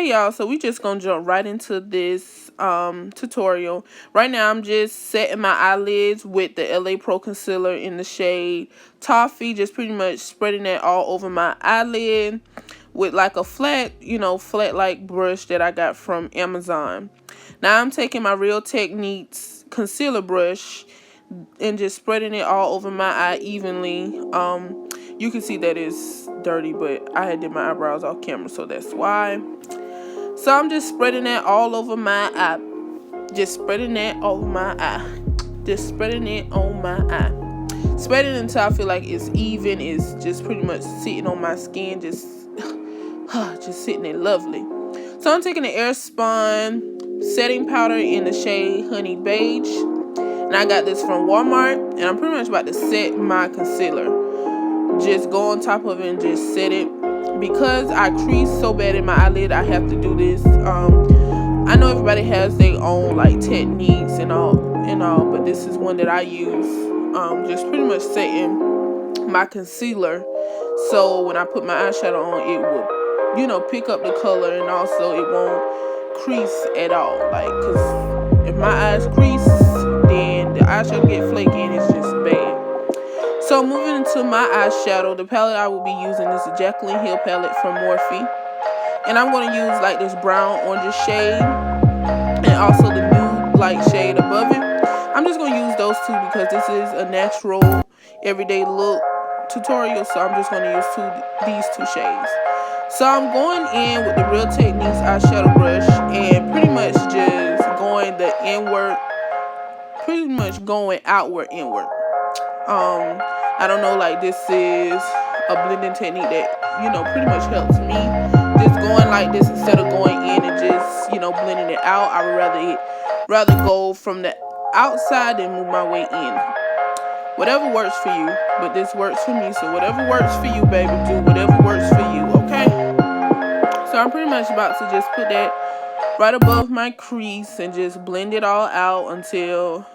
Okay, y'all, so we just gonna jump right into this tutorial. Right now I'm just setting my eyelids with the LA Pro concealer in the shade Toffee, just pretty much spreading that all over my eyelid with like a flat, flat like brush that I got from Amazon. Now I'm taking my Real Techniques concealer brush and just spreading it all over my eye evenly. You can see that it's dirty, but I had did my eyebrows off camera, so that's why. So I'm just spreading that all over my eye. Just spreading that over my eye. Just spreading it on my eye. Spread it until I feel like it's even. It's just pretty much sitting on my skin. Just sitting there lovely. So I'm taking the Airspun setting powder in the shade Honey Beige. And I got this from Walmart. And I'm pretty much about to set my concealer. Just go on top of it and just set it. Because I crease so bad in my eyelid, I have to do this. I know everybody has their own like techniques and all, but this is one that I use. Just pretty much setting my concealer, so when I put my eyeshadow on, it will, pick up the color, and also it won't crease at all. Like, cause if my eyes crease, then the eyeshadow get flaky and it's just bad. So moving into my eyeshadow, the palette I will be using is the Jaclyn Hill palette from Morphe. And I'm going to use like this brown orange shade and also the nude light shade above it. I'm just going to use those two because this is a natural everyday look tutorial. So I'm just going to use these two shades. So I'm going in with the Real Techniques eyeshadow brush and pretty much just going the inward, pretty much going outward inward. I don't know, like this is a blending technique that, pretty much helps me. Just going like this instead of going in and just, blending it out. I would rather go from the outside and move my way in. Whatever works for you, but this works for me. So whatever works for you, baby, do whatever works for you, okay? So I'm pretty much about to just put that right above my crease and just blend it all out until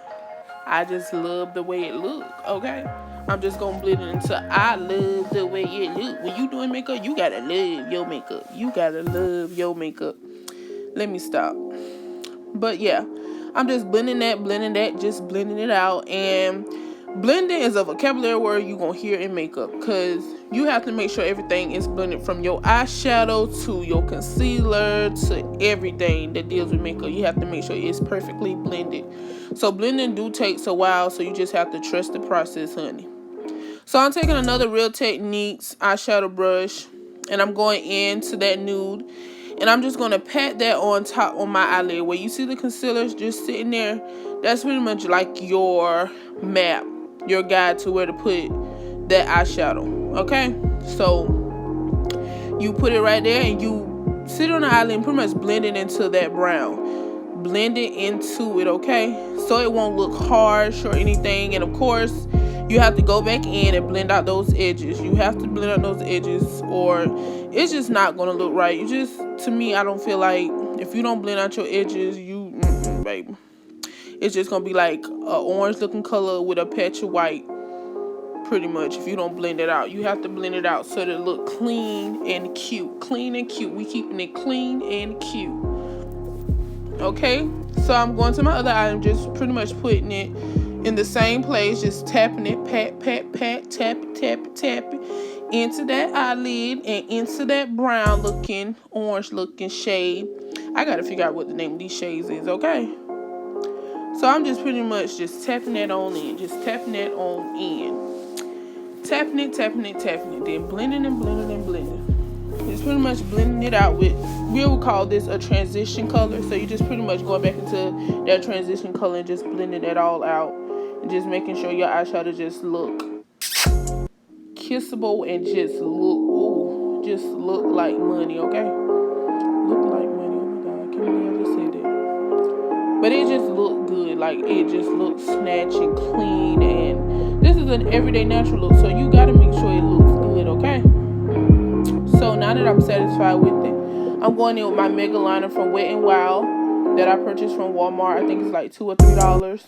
I just love the way it look, okay? I'm just gonna blend it until I love the way it look. When you doing makeup, you gotta love your makeup. You gotta love your makeup. Let me stop. But yeah, I'm just blending that, just blending it out. And blending is a vocabulary word you're gonna hear in makeup, because you have to make sure everything is blended from your eyeshadow to your concealer to everything that deals with makeup. You have to make sure it's perfectly blended. So blending takes a while, so you just have to trust the process, honey. So I'm taking another Real Techniques eyeshadow brush and I'm going into that nude. And I'm just going to pat that on top on my eyelid. Where you see the concealer just sitting there, that's pretty much like your map, your guide to where to put that eyeshadow. Okay? So you put it right there and you sit on the eyelid and pretty much blend it into that brown. Blend it into it, okay? So it won't look harsh or anything. And of course, you have to go back in and blend out those edges. You have to blend out those edges or it's just not going to look right. To me, I don't feel like if you don't blend out your edges, baby. It's just going to be like an orange looking color with a patch of white. Pretty much, if you don't blend it out. You have to blend it out so that it look clean and cute. Clean and cute. We keeping it clean and cute. Okay? So I'm going to my other eye and just pretty much putting it in the same place, just tapping it, pat, tap it, into that eyelid and into that brown looking, orange looking shade. I gotta figure out what the name of these shades is, okay? So I'm just pretty much just tapping that on in, just tapping that on in. Tapping it, then blending and blending. Just pretty much blending it out with, we will call this a transition color. So you just pretty much going back into that transition color and just blending it all out. And just making sure your eyeshadow just look kissable and just look like money, okay? Look like money, oh my God, I can't believe I just said that. But it just look good, like it just looks snatched and clean, and this is an everyday natural look, so you gotta make sure it looks good, okay? So now that I'm satisfied with it, I'm going in with my Mega Liner from Wet n Wild that I purchased from Walmart. I think it's like $2 or $3.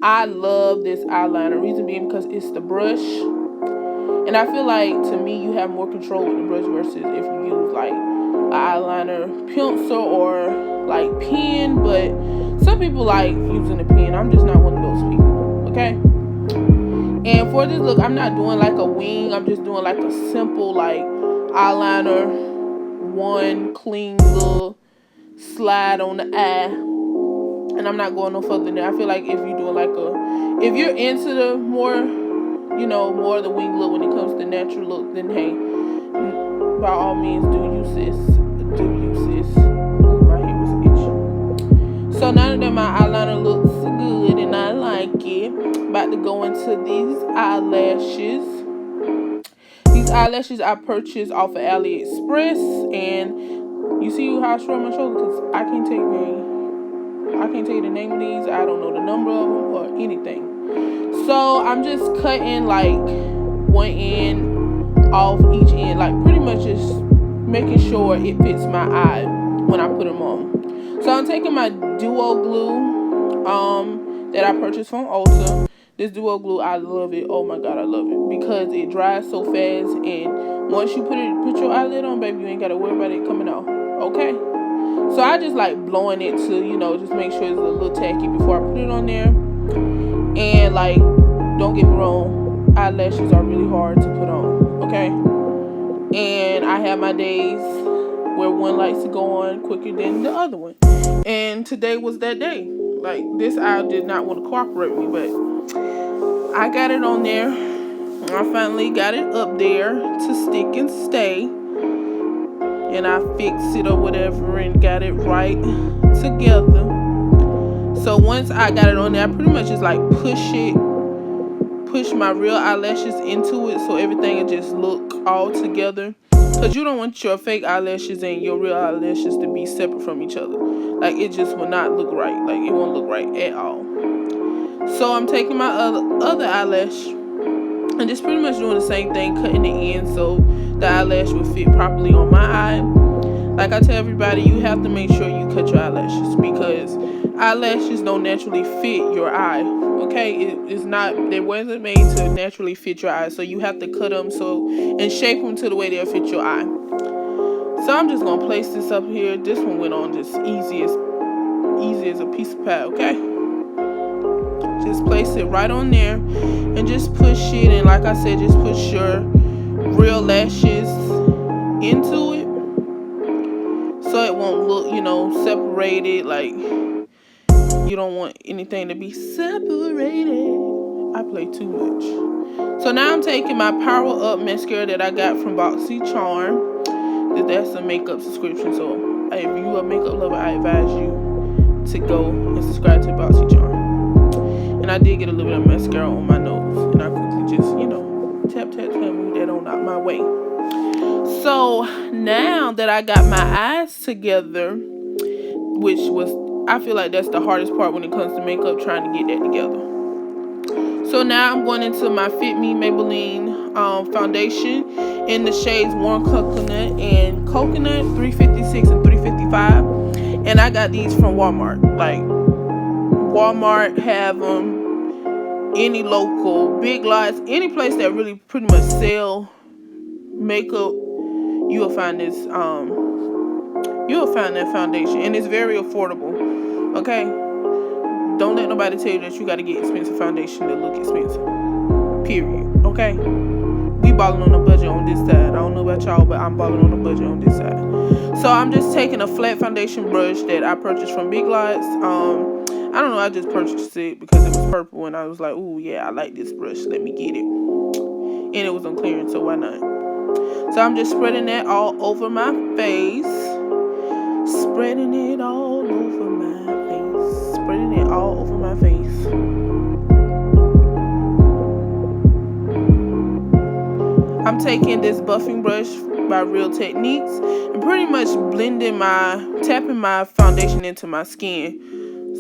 I love this eyeliner. Reason being because it's the brush. And I feel like, to me, you have more control with the brush versus if you use like eyeliner pencil or like pen, but some people like using a pen. I'm just not one of those people, okay? And for this look, I'm not doing like a wing. I'm just doing like a simple like eyeliner, one clean little slide on the eye, and I'm not going no further than that. I feel like if you're doing like if you're into the more, more of the wing look when it comes to natural look, then hey, by all means do use this. Ooh, my hair was itchy. So now that my eyeliner looks good and I like it, about to go into these eyelashes. These eyelashes I purchased off of AliExpress, and you see how I shrug my shoulder because I can't tell you the name of these. I don't know the number of them or anything. So I'm just cutting like one end off each end, like pretty much just making sure it fits my eye when I put them on. So I'm taking my Duo Glue that I purchased from Ulta. This Duo Glue, I love it. Oh my god, I love it because it dries so fast, and once you put your eyelid on, baby, you ain't gotta worry about it coming off. Okay? So I just like blowing it to, just make sure it's a little tacky before I put it on there. And like, don't get me wrong, eyelashes are really hard to put on, okay? And I have my days where one likes to go on quicker than the other one. And today was that day. Like, this eye did not want to cooperate with me, but I got it on there. I finally got it up there to stick and stay. And I fixed it or whatever and got it right together. So once I got it on there, I pretty much just like push my real eyelashes into it so everything will just look all together. Because you don't want your fake eyelashes and your real eyelashes to be separate from each other. Like, it just will not look right. Like, it won't look right at all. So I'm taking my other eyelash and just pretty much doing the same thing, cutting the end so the eyelash will fit properly on my eye. Like I tell everybody, you have to make sure you cut your eyelashes because eyelashes don't naturally fit your eye. Okay, they wasn't made to naturally fit your eye, so you have to cut them and shape them to the way they'll fit your eye. So I'm just gonna place this up here. This one went on just easy as a piece of pie. Okay, just place it right on there and just push it. And like I said, just push your real lashes into it so it won't look, separated. Like, you don't want anything to be separated. I play too much. So now I'm taking my Power Up mascara that I got from BoxyCharm. That's a makeup subscription. So if you a makeup lover, I advise you to go and subscribe to BoxyCharm. And I did get a little bit of mascara on my nose, and I quickly just, tap, move that on out my way. So now that I got my eyes together, which was, I feel like that's the hardest part when it comes to makeup, trying to get that together. So now I'm going into my Fit Me Maybelline foundation in the shades Warm Coconut and Coconut, 356 and 355. And I got these from Walmart. Like, Walmart have them. Any local, Big Lots, any place that really pretty much sell makeup, you will find this, you will find that foundation, and it's very affordable. Okay, don't let nobody tell you that you got to get expensive foundation to look expensive. Period. Okay, we balling on a budget on this side. I don't know about y'all, but I'm balling on a budget on this side. So I'm just taking a flat foundation brush that I purchased from Big Lots. I don't know, I just purchased it because it was purple and I was like, ooh, yeah, I like this brush. Let me get it. And it was on clearance, so why not? So I'm just spreading that all over my face. Spreading it all over my face. Spreading it all over my face. I'm taking this buffing brush by Real Techniques and pretty much tapping my foundation into my skin.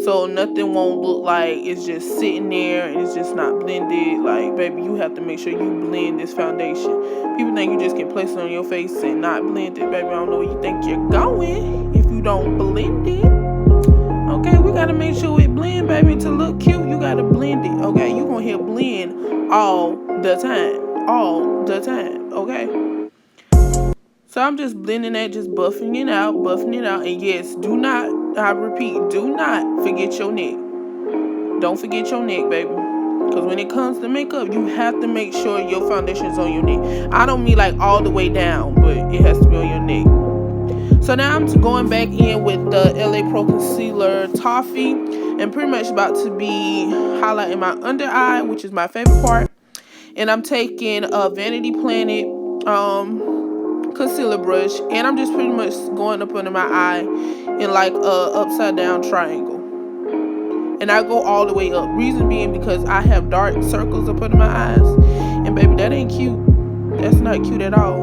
So nothing won't look like it's just sitting there and it's just not blended. Like, baby, you have to make sure you blend this foundation. People think you just can place it on your face and not blend it. Baby, I don't know where you think you're going if you don't blend it. Okay, we got to make sure it blend, baby. To look cute, you got to blend it. Okay, you going to hear blend all the time. All the time. Okay. So I'm just blending that, just buffing it out. And yes, do not, I repeat, do not forget your neck. Don't forget your neck, baby. Because when it comes to makeup, you have to make sure your foundation is on your neck. I don't mean like all the way down, but it has to be on your neck. So now I'm going back in with the LA Pro Concealer Toffee, and pretty much about to be highlighting my under eye, which is my favorite part. And I'm taking a Vanity Planet concealer brush, and I'm just pretty much going up under my eye in like a upside down triangle. And I go all the way up. Reason being because I have dark circles up under my eyes. And baby, that ain't cute. That's not cute at all.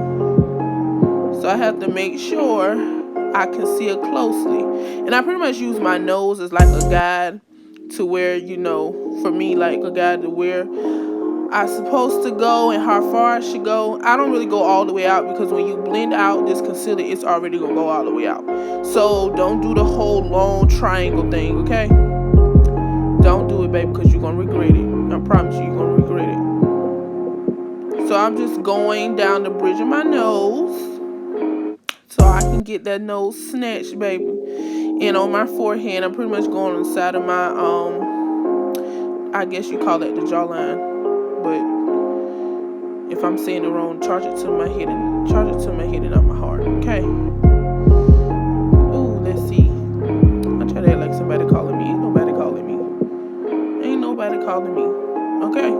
So I have to make sure I conceal closely. And I pretty much use my nose as like a guide to where, you know, for me, like a guide to where I'm supposed to go and how far I should go. I don't really go all the way out because when you blend out this concealer, it's already going to go all the way out. So don't do the whole long triangle thing, okay? Don't do it, baby, because you're going to regret it. I promise you, you're going to regret it. So I'm just going down the bridge of my nose so I can get that nose snatched, baby. And on my forehead, I'm pretty much going on the side of my, I guess you call that the jawline. But if I'm saying it wrong, charge it to my head and not my heart, okay? Ooh, let's see. I try to act like somebody calling me. Ain't nobody calling me. Ain't nobody calling me. Okay.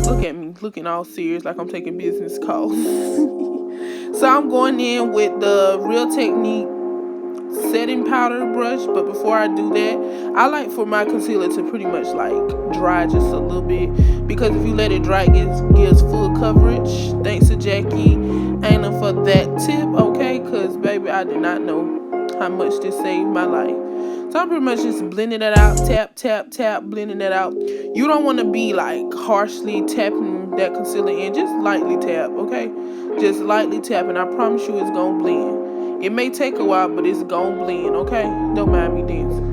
Look at me, looking all serious like I'm taking business calls. So I'm going in with the Real Technique setting powder brush, but before I do that, I like for my concealer to pretty much like dry just a little bit, because if you let it dry, it gives full coverage. Thanks to Jackie Aina for that tip, okay? Because baby, I did not know how much this saved my life. So I'm pretty much just blending that out, tap, tap, tap, blending that out. You don't want to be like harshly tapping that concealer in, just lightly tap, okay? Just lightly tap, and I promise you it's gonna blend. It may take a while, but it's gonna blend, okay? Don't mind me dancing.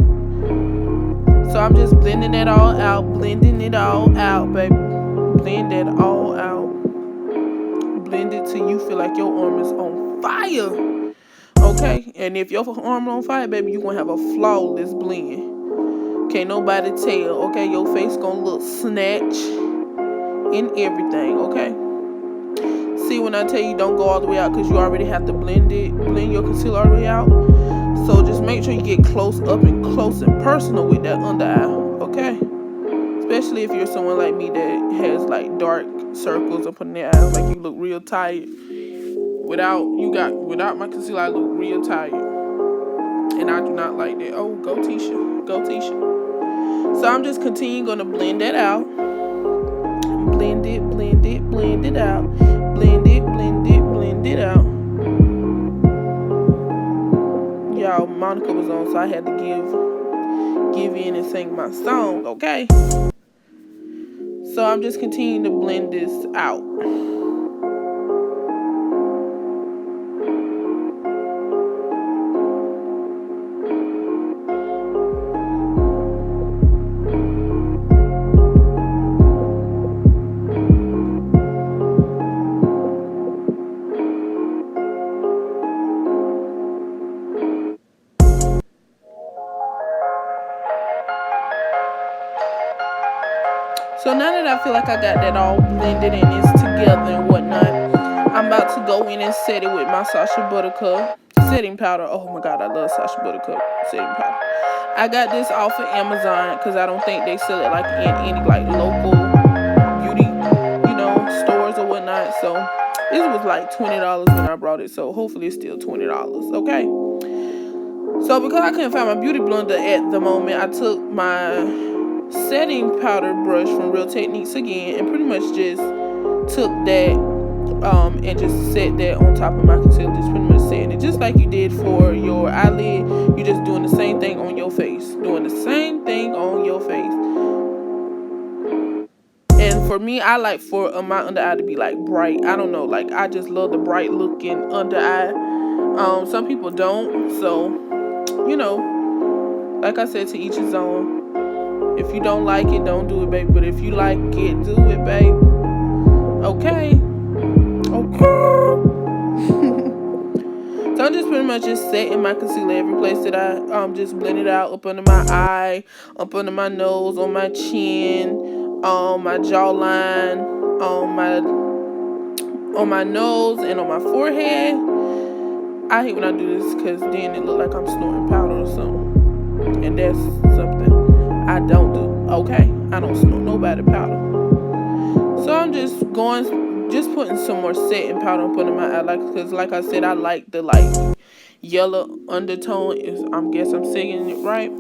So I'm just blending it all out, blending it all out, baby. Blend that all out. Blend it till you feel like your arm is on fire. Okay? And if your arm on fire, baby, you're gonna have a flawless blend. Can't nobody tell, okay? Your face gonna look snatch and everything, okay? See, when I tell you don't go all the way out, because you already have to blend your concealer all the way out. So just make sure you get close up and close and personal with that under eye, okay? Especially if you're someone like me that has like dark circles up in their eyes, like you look real tired. Without my concealer, I look real tired. And I do not like that. Oh, go Tisha. Go Tisha. So I'm just gonna blend that out. Blend it, blend it, blend it out. Blend it, blend it, blend it out. Y'all, Monica was on, so I had to give in and sing my song, okay? So I'm just continuing to blend this out. So now that I feel like I got that all blended and it's together and whatnot, I'm about to go in and set it with my Sacha Buttercup setting powder. Oh my God, I love Sacha Buttercup setting powder. I got this off of Amazon because I don't think they sell it like in any like local beauty, stores or whatnot. So this was like $20 when I brought it. So hopefully it's still $20, okay? So because I couldn't find my beauty blender at the moment, I took my setting powder brush from Real Techniques again and pretty much just took that and just set that on top of my concealer, just pretty much setting it just like you did for your eyelid. You're just doing the same thing on your face, and for me, I like for my under eye to be like bright. I don't know, like I just love the bright looking under eye. Some people don't, so like I said, to each his own. If you don't like it, don't do it, baby. But if you like it, do it, babe. Okay? Okay. So I'm just pretty much just setting my concealer every place that I just blend it out, up under my eye, up under my nose, on my chin, my jawline, on my nose, and on my forehead. I hate when I do this because then it look like I'm snorting powder or something, and that's something I don't do. Okay, I don't snort nobody powder. So I'm just putting some more setting powder up under my eye, because like I said, I like the yellow undertone. I guess I'm saying it right.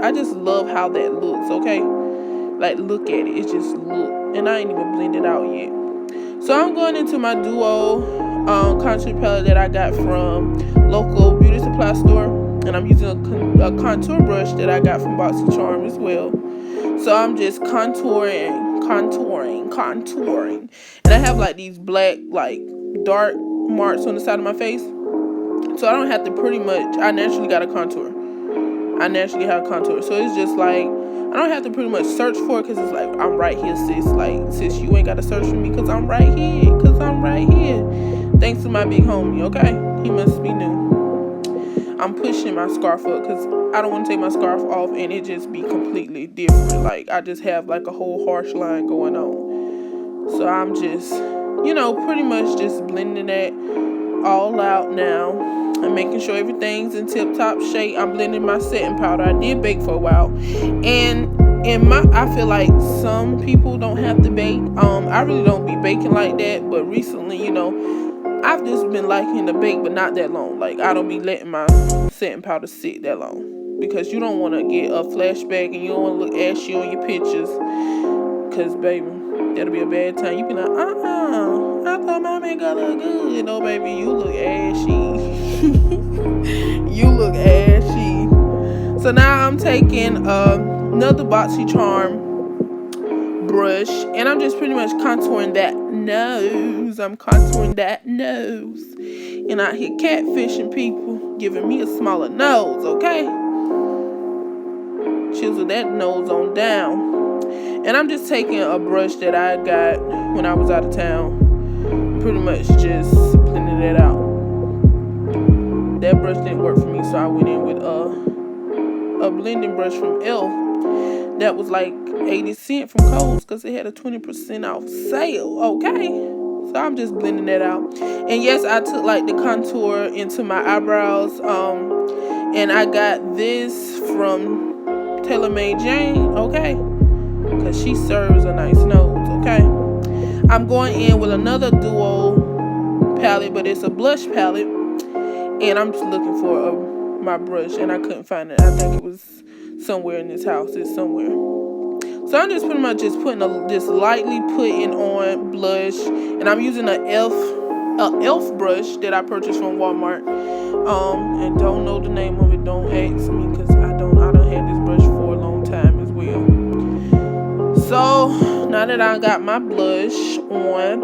I just love how that looks. Okay, like look at it. It just look, and I ain't even blended out yet. So I'm going into my Duo contour palette that I got from local beauty supply store, and I'm using a contour brush that I got from BoxyCharm as well. So I'm just contouring, and I have like these black dark marks on the side of my face, so I don't have to I naturally got a contour. I naturally have a contour, so it's just like I don't have to pretty much search for it, because it's like I'm right here, sis. Like, sis, you ain't got to search for me, because I'm right here. Thanks to my big homie, okay? He must be new. I'm pushing my scarf up because I don't want to take my scarf off and it just be completely different. Like, I just have like a whole harsh line going on. So I'm just, pretty much just blending that all out now. I'm making sure everything's in tip-top shape. I'm blending my setting powder. I did bake for a while, and I feel like some people don't have to bake. I really don't be baking like that, but recently, I've just been liking to bake, but not that long. Like, I don't be letting my setting powder sit that long, because you don't want to get a flashback and you don't want to look ashy on your pictures, because baby, that'll be a bad time. You be like, I thought my makeup look good. No, baby, you look ashy. You look ashy. So now I'm taking another BoxyCharm brush, and I'm just pretty much contouring that nose. And out here catfishing people, giving me a smaller nose, okay? Chisel that nose on down. And I'm just taking a brush that I got when I was out of town, pretty much just blending it out. That brush didn't work for me, so I went in with a blending brush from e.l.f. that was like 80 cents from Kohl's, because it had a 20% off sale, okay? So I'm just blending that out. And yes, I took like the contour into my eyebrows, and I got this from TaylorMade Jane, okay? Because she serves a nice nose, okay? I'm going in with another Duo palette, but it's a blush palette, and I'm just looking for my brush, and I couldn't find it. I think it was somewhere in this house. It's somewhere. So I'm just pretty much just lightly putting on blush, and I'm using a e.l.f. brush that I purchased from Walmart, and don't know the name of it. Don't ask me, because I don't have this brush for a long time as well. So now that I got my blush on,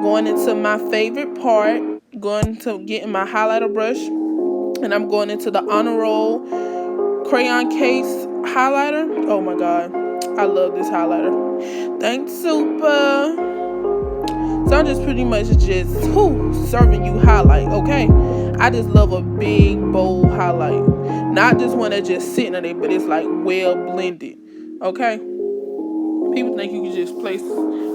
going into my favorite part, going to getting my highlighter brush, and I'm going into the Honor Roll crayon case highlighter. Oh my god, I love this highlighter. Thanks, Super. So I'm just pretty much just serving you highlight, okay? I just love a big, bold highlight. Not just one that just sitting on it, but it's like well blended, okay? People think you can just place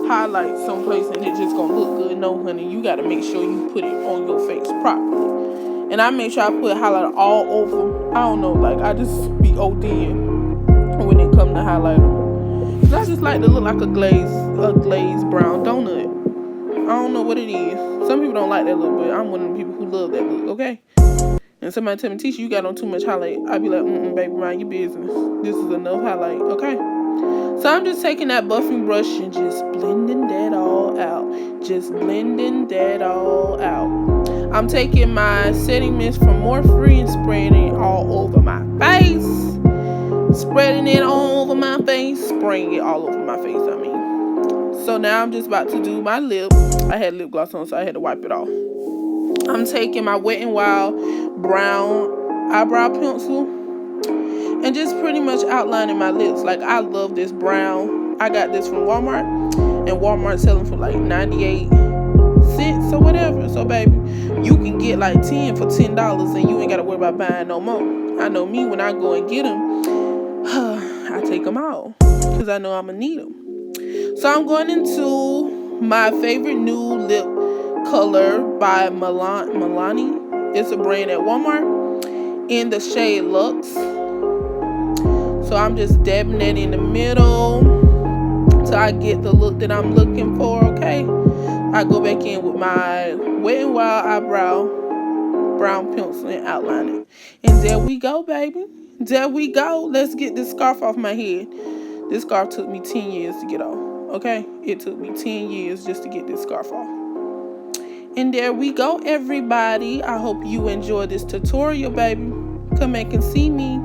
highlight someplace and it just gonna look good. No, honey, you gotta make sure you put it on your face properly. And I make sure I put highlighter all over. I don't know, like, I just be ODing when it comes to highlighter. Cause I just like to look like a glazed brown donut. I don't know what it is. Some people don't like that look, but I'm one of the people who love that look, okay? And somebody tell me, Tisha, you got on too much highlight. I be like, baby, mind your business. This is enough highlight, okay? So I'm just taking that buffing brush and just blending that all out. I'm taking my setting mist from Morphe and spreading it all over my face. Spraying it all over my face, I mean. So now I'm just about to do my lip. I had lip gloss on, so I had to wipe it off. I'm taking my Wet n Wild brown eyebrow pencil and just pretty much outlining my lips. Like, I love this brown. I got this from Walmart, and Walmart's selling for like 98 cents, or whatever. So baby, you can get like 10 for $10 and you ain't gotta worry about buying no more. I know me, when I go and get them, I take them all because I know I'm gonna need them. So I'm going into my favorite new lip color by Milani. It's a brand at Walmart in the shade Luxe. So I'm just dabbing that in the middle till I get the look that I'm looking for, okay? I go back in with my Wet n Wild eyebrow brown pencil and outline it. And there we go, baby. There we go. Let's get this scarf off my head. This scarf took me 10 years to get off, okay? It took me 10 years just to get this scarf off. And there we go, everybody. I hope you enjoyed this tutorial, baby. Come back and see me.